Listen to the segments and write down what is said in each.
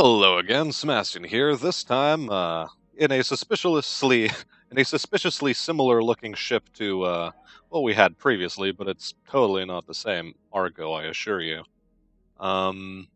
Hello again, Smastian here. This time, in a suspiciously in a suspiciously similar looking ship to what we had previously, but it's totally not the same. Argo, I assure you. Um,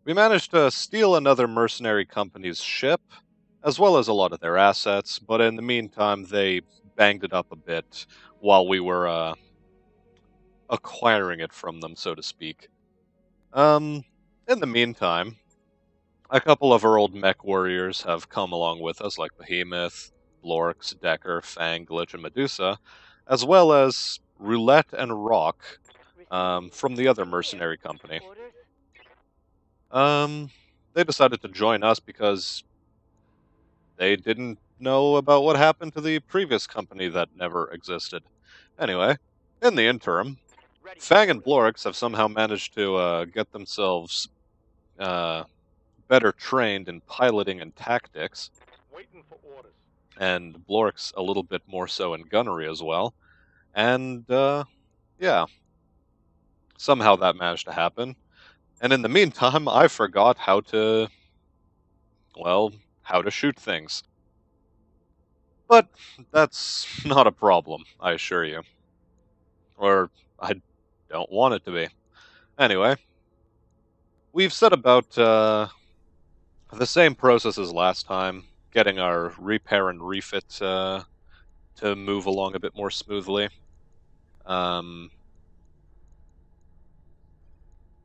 we managed to steal another mercenary company's ship, as well as a lot of their assets. But in the meantime, they banged it up a bit while we were acquiring it from them, so to speak. Um, in the meantime. A couple of our old mech warriors have come along with us, like Behemoth, Blorx, Decker, Fang, Glitch, and Medusa, as well as Roulette and Rock from the other mercenary company. Um, they decided to join us because they didn't know about what happened to the previous company that never existed. Anyway, in the interim, Fang and Blorx have somehow managed to get themselves uh, better trained in piloting and tactics, and Blork's a little bit more so in gunnery as well. And, yeah, somehow that managed to happen. And in the meantime, I forgot well, how to shoot things. But that's not a problem, I assure you. Or I don't want it to be. Anyway, we've set about the same process as last time, getting our repair and refit to move along a bit more smoothly. Um,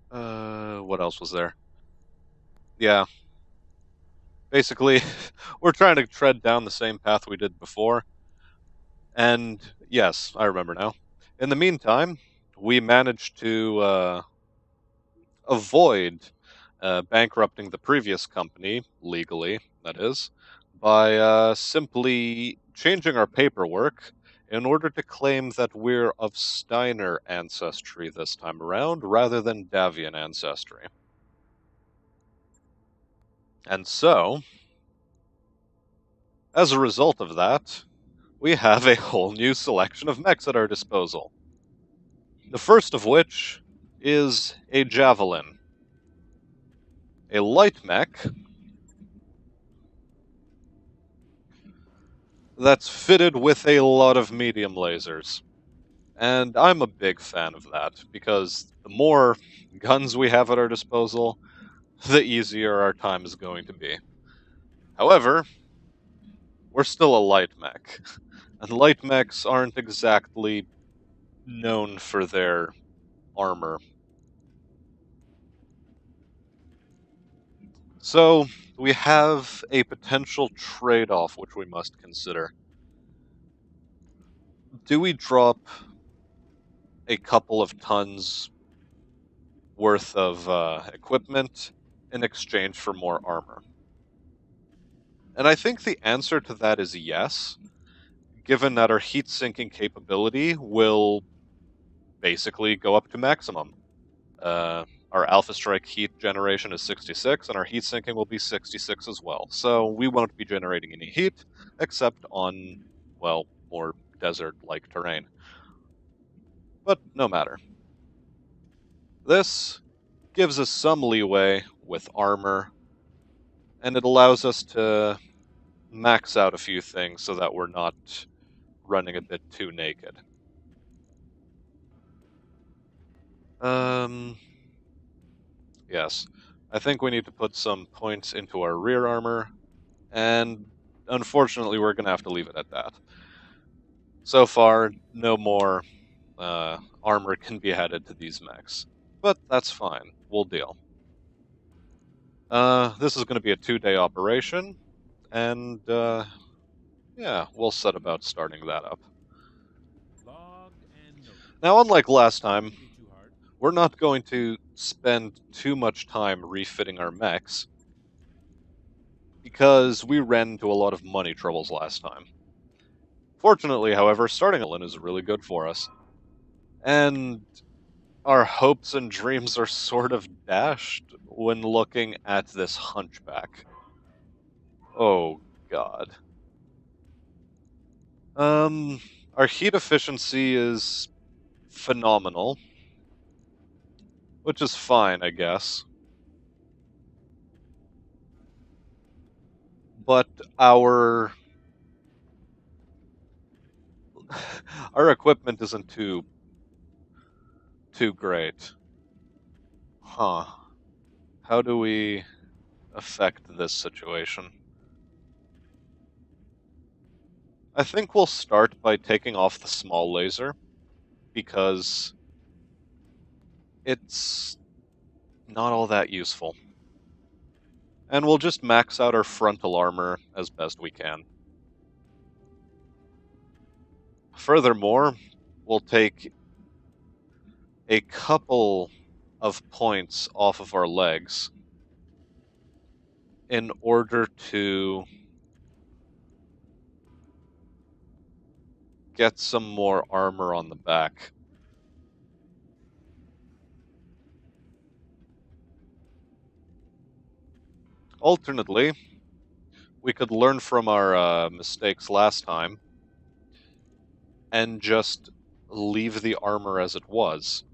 what else was there? Yeah, basically, we're trying to tread down the same path we did before. And yes, I remember now. In the meantime, we managed to avoid bankrupting the previous company, legally, that is, by simply changing our paperwork in order to claim that we're of Steiner ancestry this time around, rather than Davian ancestry. And so, as a result of that, we have a whole new selection of mechs at our disposal. The first of which is a Javelin, a light mech that's fitted with a lot of medium lasers. And I'm a big fan of that, because the more guns we have at our disposal, the easier our time is going to be. However, we're still a light mech, and light mechs aren't exactly known for their armor. So, we have a potential trade-off which we must consider. Do we drop a couple of tons worth of equipment in exchange for more armor? And I think the answer to that is yes, given that our heat sinking capability will basically go up to maximum. Our Alpha Strike heat generation is 66, and our heat sinking will be 66 as well. So we won't be generating any heat, except on, well, more desert-like terrain. But no matter. This gives us some leeway with armor, and it allows us to max out a few things so that we're not running a bit too naked. Yes. I think we need to put some points into our rear armor, and unfortunately we're going to have to leave it at that. So far, no more armor can be added to these mechs, but that's fine. We'll deal. This is going to be a 2-day operation, and yeah, we'll set about starting that up. Now, unlike last time, we're not going to spend too much time refitting our mechs, because we ran into a lot of money troubles last time. Fortunately, however, starting a is really good for us. And our hopes and dreams are sort of dashed when looking at this hunchback. Oh, God. Our heat efficiency is phenomenal, which is fine, I guess. but our our equipment isn't too great. Huh. How do we affect this situation? I think we'll start by taking off the small laser, because it's not all that useful. And we'll just max out our frontal armor as best we can. Furthermore, we'll take a couple of points off of our legs in order to get some more armor on the back. Alternately, we could learn from our mistakes last time and just leave the armor as it was.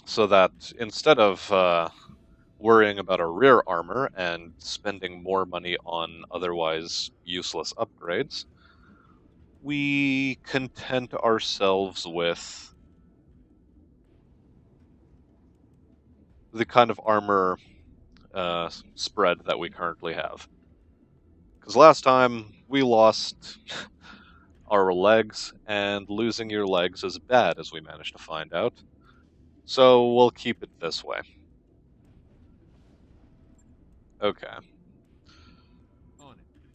So that instead of worrying about our rear armor and spending more money on otherwise useless upgrades, we content ourselves with the kind of armor spread that we currently have. Because last time we lost our legs, and losing your legs is bad, as we managed to find out. So we'll keep it this way. Okay.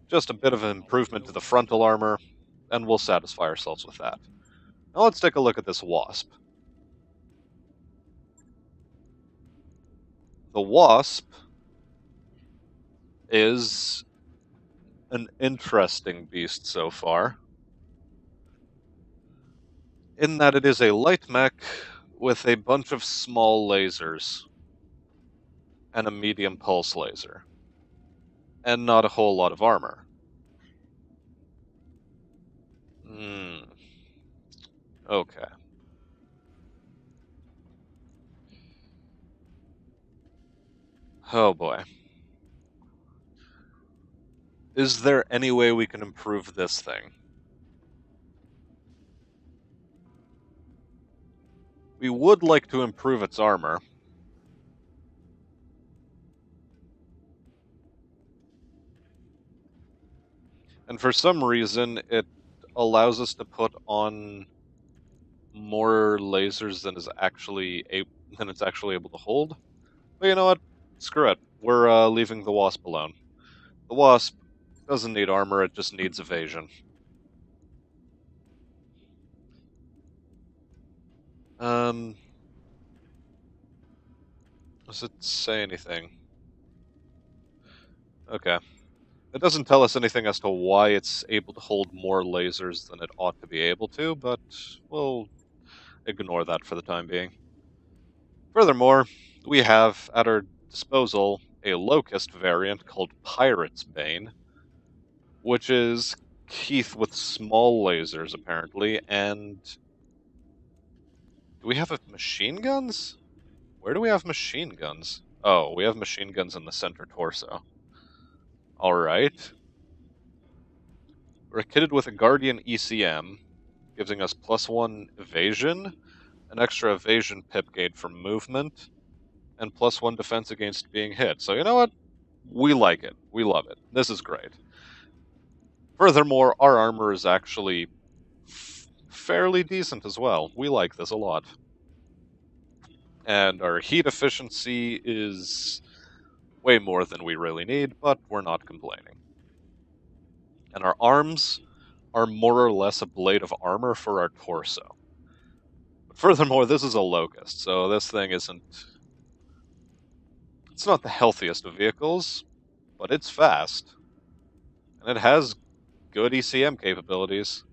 Just a bit of an improvement to the frontal armor, and we'll satisfy ourselves with that. Now let's take a look at this wasp. The wasp is an interesting beast so far, in that it is a light mech with a bunch of small lasers and a medium pulse laser, and not a whole lot of armor. Okay. Oh boy. Is there any way we can improve this thing? We would like to improve its armor. And for some reason, it allows us to put on more lasers than it's actually able to hold. But you know what? Screw it. We're leaving the wasp alone. The wasp doesn't need armor, it just needs evasion. Does it say anything? Okay. It doesn't tell us anything as to why it's able to hold more lasers than it ought to be able to, but we'll ignore that for the time being. Furthermore, we have at our disposal a locust variant called Pirate's Bane, which is Keith with small lasers, apparently, and... Do we have machine guns? Where do we have machine guns? Oh, we have machine guns in the center torso. Alright. We're kitted with a Guardian ECM, giving us +1 evasion, an extra evasion pip gate from movement, and +1 defense against being hit. So you know what? We like it. We love it. This is great. Furthermore, our armor is actually fairly decent as well. We like this a lot. And our heat efficiency is way more than we really need, but we're not complaining. And our arms are more or less a blade of armor for our torso. But furthermore, this is a locust, so this thing isn't... It's not the healthiest of vehicles, but it's fast. And it has good ECM capabilities.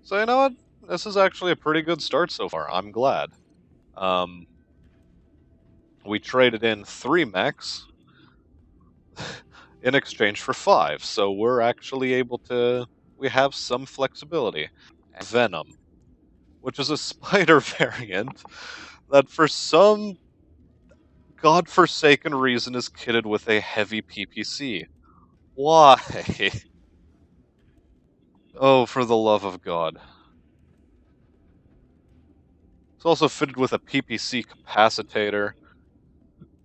So you know what? This is actually a pretty good start so far. I'm glad. We traded in 3 mechs in exchange for 5, so we're actually able to... We have some flexibility. Venom, which is a spider variant that for some godforsaken reason is kitted with a heavy PPC. Why? Oh, for the love of God. It's also fitted with a PPC capacitator,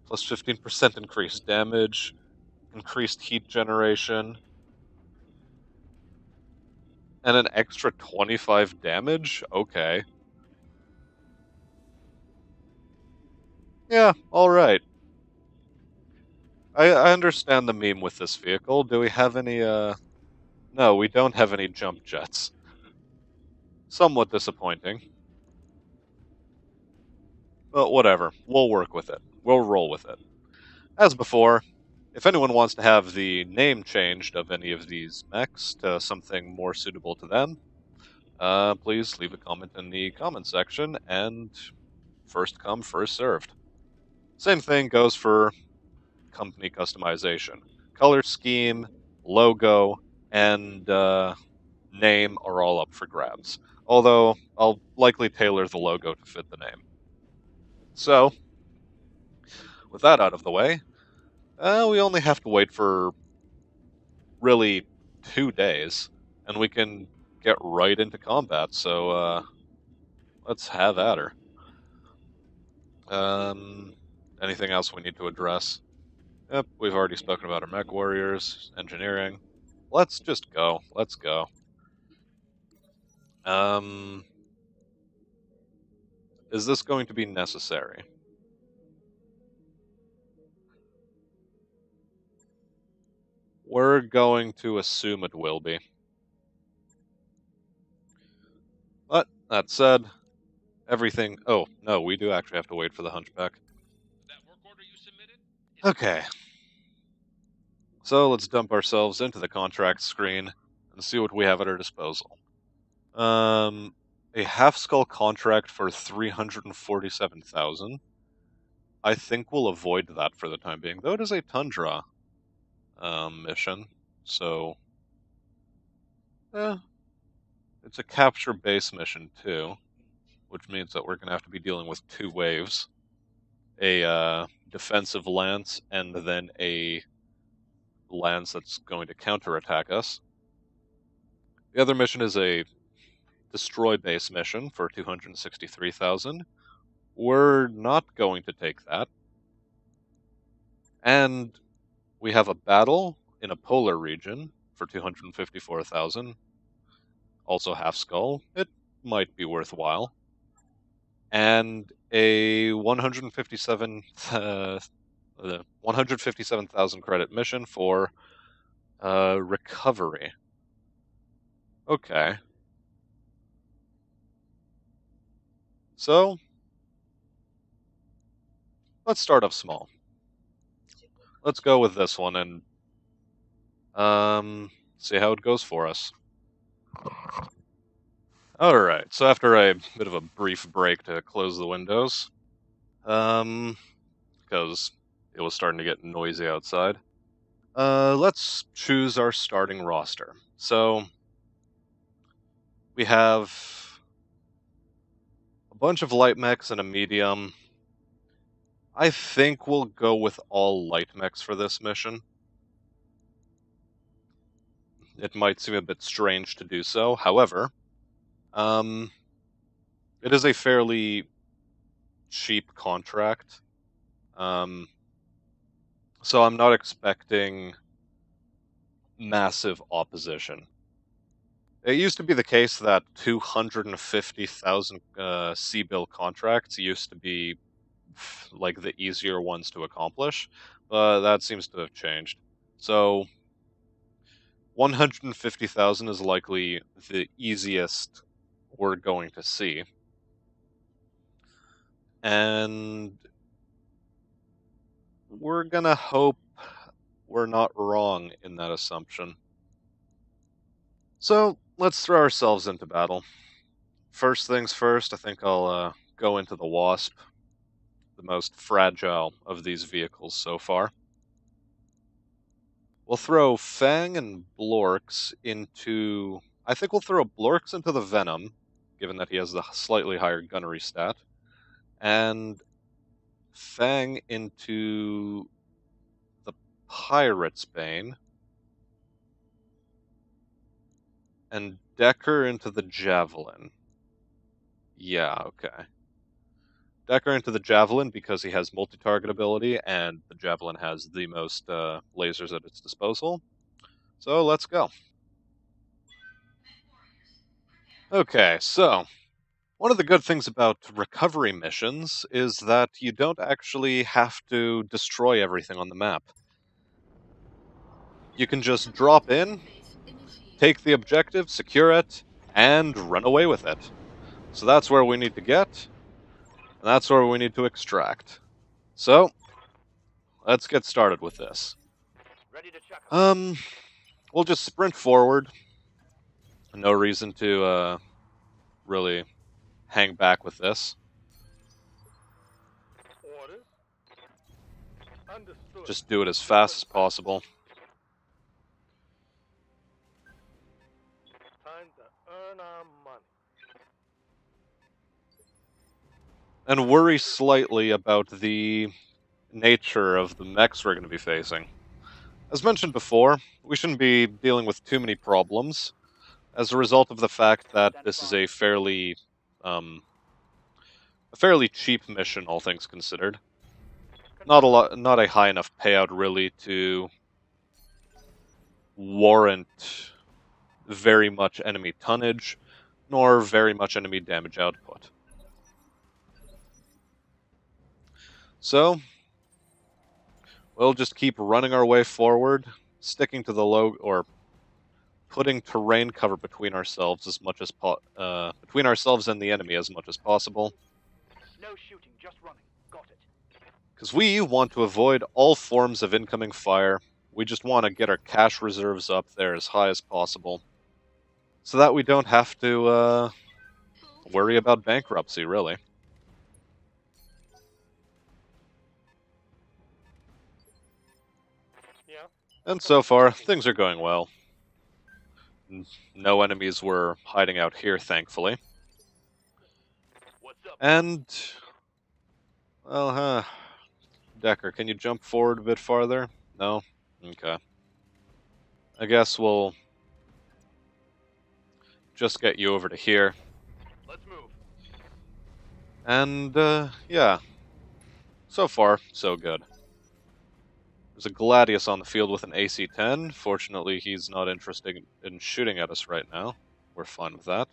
plus 15% increased damage, increased heat generation, and an extra 25 damage? Okay. Yeah, alright. I understand the meme with this vehicle. Do we have any, No, we don't have any jump jets. Somewhat disappointing. But whatever. We'll work with it. We'll roll with it. As before, if anyone wants to have the name changed of any of these mechs to something more suitable to them, please leave a comment in the comment section, and first come, first served. Same thing goes for company customization. Color scheme, logo, and name are all up for grabs. Although, I'll likely tailor the logo to fit the name. So, with that out of the way, we only have to wait for really 2 days, and we can get right into combat, so let's have at her. Um, Anything else we need to address? Yep, we've already spoken about our mech warriors, engineering. Let's just go. Let's go. Um, is this going to be necessary? We're going to assume it will be. But, that said, everything... Oh, no, we do actually have to wait for the hunchback. Okay. So let's dump ourselves into the contract screen and see what we have at our disposal. A half-skull contract for 347,000. I think we'll avoid that for the time being, though it is a Tundra mission, so... it's a capture base mission, too, which means that we're going to have to be dealing with 2 waves. A defensive lance, and then a lance that's going to counterattack us. The other mission is a destroy base mission for 263,000. We're not going to take that. And we have a battle in a polar region for 254,000. Also half skull. It might be worthwhile. And a 157,000 credit mission for recovery. Okay. So, let's start off small. Let's go with this one and see how it goes for us. Alright, so after a bit of a brief break to close the windows, because it was starting to get noisy outside, let's choose our starting roster. So, we have a bunch of light mechs and a medium. I think we'll go with all light mechs for this mission. It might seem a bit strange to do so, however, it is a fairly cheap contract. So I'm not expecting massive opposition. It used to be the case that 250,000 C-bill contracts used to be like the easier ones to accomplish, but that seems to have changed. So 150,000 is likely the easiest we're going to see. And we're gonna hope we're not wrong in that assumption. So, let's throw ourselves into battle. First things first, I think I'll go into the Wasp, the most fragile of these vehicles so far. We'll throw Fang and Blorks into... I think we'll throw Blorks into the Venom, given that he has the slightly higher gunnery stat. And Fang into the Pirate's Bane. And Decker into the Javelin. Yeah, okay. Decker into the Javelin because he has multi-target ability, and the Javelin has the most lasers at its disposal. So let's go. Okay, so one of the good things about recovery missions is that you don't actually have to destroy everything on the map. You can just drop in, take the objective, secure it, and run away with it. So that's where we need to get, and that's where we need to extract. So, let's get started with this. We'll just sprint forward. No reason to really hang back with this. Just do it as fast as possible. And worry slightly about the nature of the mechs we're going to be facing. As mentioned before, we shouldn't be dealing with too many problems as a result of the fact that this is a fairly cheap mission, all things considered. Not a high enough payout really to warrant very much enemy tonnage, nor very much enemy damage output. So, we'll just keep running our way forward, sticking to the low, or putting terrain cover between ourselves as much as between ourselves and the enemy as much as possible. No shooting, just running. Got it. Because we want to avoid all forms of incoming fire. We just want to get our cash reserves up there as high as possible, so that we don't have to worry about bankruptcy, really. Yeah. And so far, things are going well. No enemies were hiding out here, thankfully. What's up? And, well, Decker, can you jump forward a bit farther? No? Okay. I guess we'll just get you over to here. Let's move. And, yeah. So far, so good. There's a Gladius on the field with an AC-10. Fortunately, he's not interested in shooting at us right now. We're fine with that.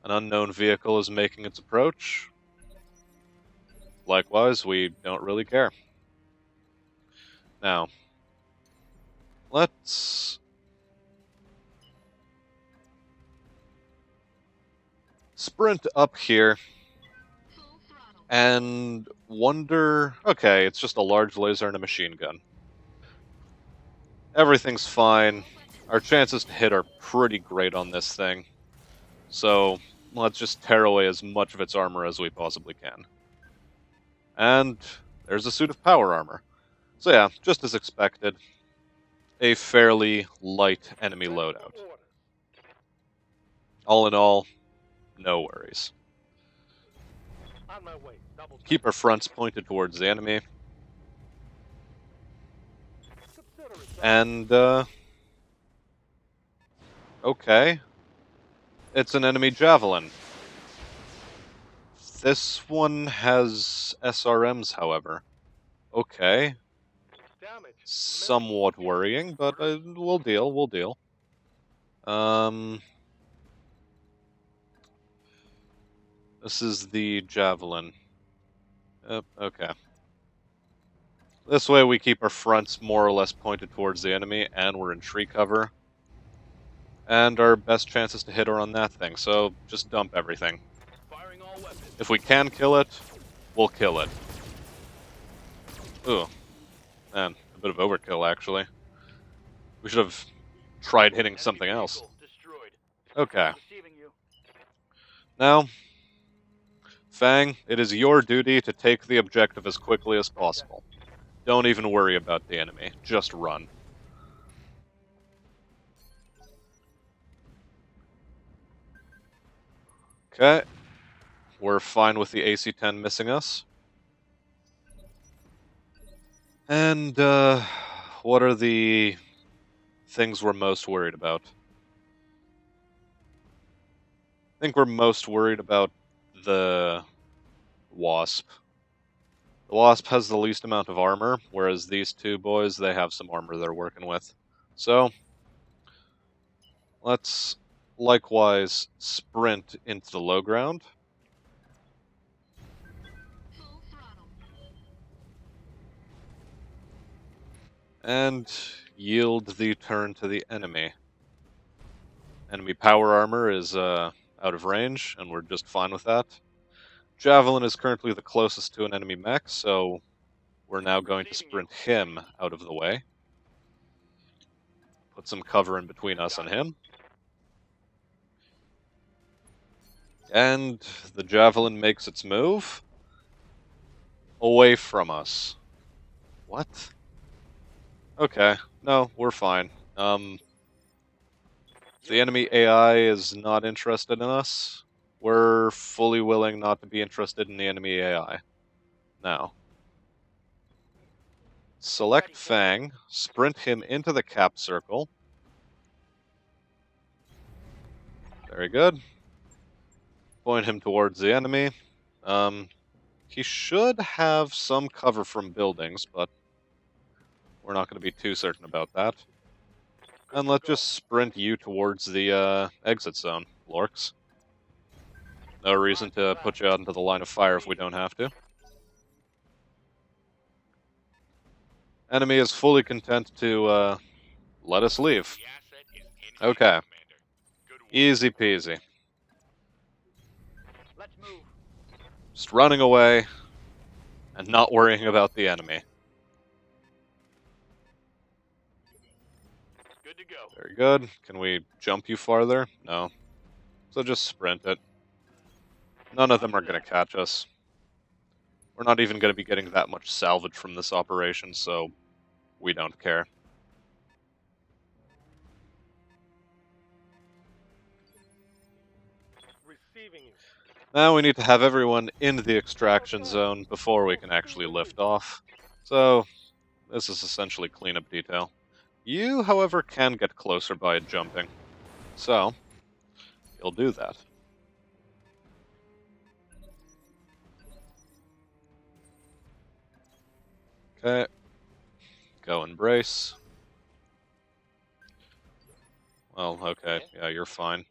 An unknown vehicle is making its approach. Likewise, we don't really care. Now, let's sprint up here and wonder... Okay, it's just a large laser and a machine gun. Everything's fine. Our chances to hit are pretty great on this thing. So, let's just tear away as much of its armor as we possibly can. And there's a suit of power armor. So yeah, just as expected. A fairly light enemy loadout. All in all, no worries. On my way. Double Keep our fronts pointed towards the enemy. And, okay. It's an enemy javelin. This one has SRMs, however. Okay. Somewhat worrying, but we'll deal. This is the javelin. Okay. This way we keep our fronts more or less pointed towards the enemy, and we're in tree cover. And our best chances to hit are on that thing, so just dump everything. If we can kill it, we'll kill it. Ooh. Man, a bit of overkill, actually. We should have tried hitting something else. Okay. Now, Fang, it is your duty to take the objective as quickly as possible. Don't even worry about the enemy. Just run. Okay. We're fine with the AC-10 missing us. And, what are the things we're most worried about? I think we're most worried about the Wasp. The Wasp has the least amount of armor, whereas these two boys, they have some armor they're working with. So, let's likewise sprint into the low ground. And yield the turn to the enemy. Enemy power armor is out of range, and we're just fine with that. Javelin is currently the closest to an enemy mech, so we're now going to sprint him out of the way. Put some cover in between us and him. And the Javelin makes its move away from us. What? Okay, no, we're fine. If the enemy AI is not interested in us, we're fully willing not to be interested in the enemy AI. Now, select Fang, sprint him into the cap circle. Very good. Point him towards the enemy. He should have some cover from buildings, but we're not going to be too certain about that. And let's just sprint you towards the exit zone, Lorks. No reason to put you out into the line of fire if we don't have to. Enemy is fully content to let us leave. Okay. Easy peasy. Let's move. Just running away and not worrying about the enemy. Good to go. Very good. Can we jump you farther? No. So just sprint it. None of them are going to catch us. We're not even going to be getting that much salvage from this operation, so we don't care. Receiving you. Now we need to have everyone in the extraction zone before we can actually lift off. So, this is essentially cleanup detail. You, however, can get closer by jumping. So, you'll do that. Okay. Go embrace. Well, okay. Yeah, you're fine.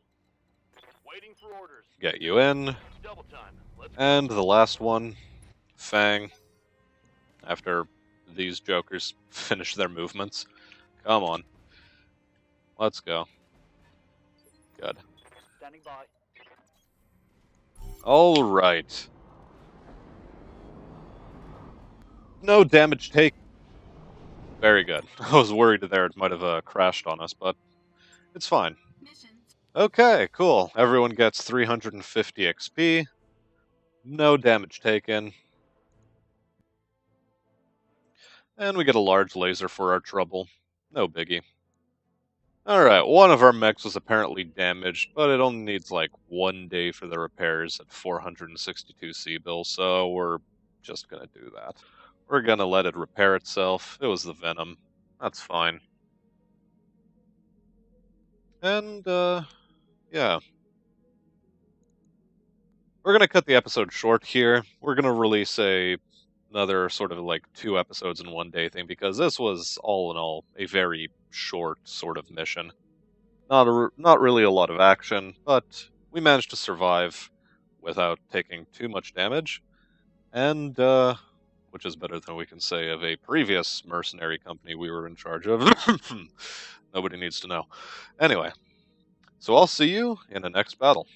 Waiting for orders. Get you in. It's double time. Let's And the last one, Fang. After these jokers finish their movements. Come on. Let's go. Good. Standing by. Alright. No damage take. Very good. I was worried there it might have crashed on us, but it's fine. Okay, cool. Everyone gets 350 XP. No damage taken. And we get a large laser for our trouble. No biggie. Alright, one of our mechs was apparently damaged, but it only needs like 1 day for the repairs at 462 C-bill, so we're just gonna do that. We're gonna let it repair itself. It was the venom. That's fine. And, yeah. We're gonna cut the episode short here. We're gonna release another sort of like 2 episodes in 1 day thing, because this was, all in all, a very short sort of mission. Not really a lot of action, but we managed to survive without taking too much damage, and, which is better than we can say of a previous mercenary company we were in charge of. Nobody needs to know. Anyway, so I'll see you in the next battle.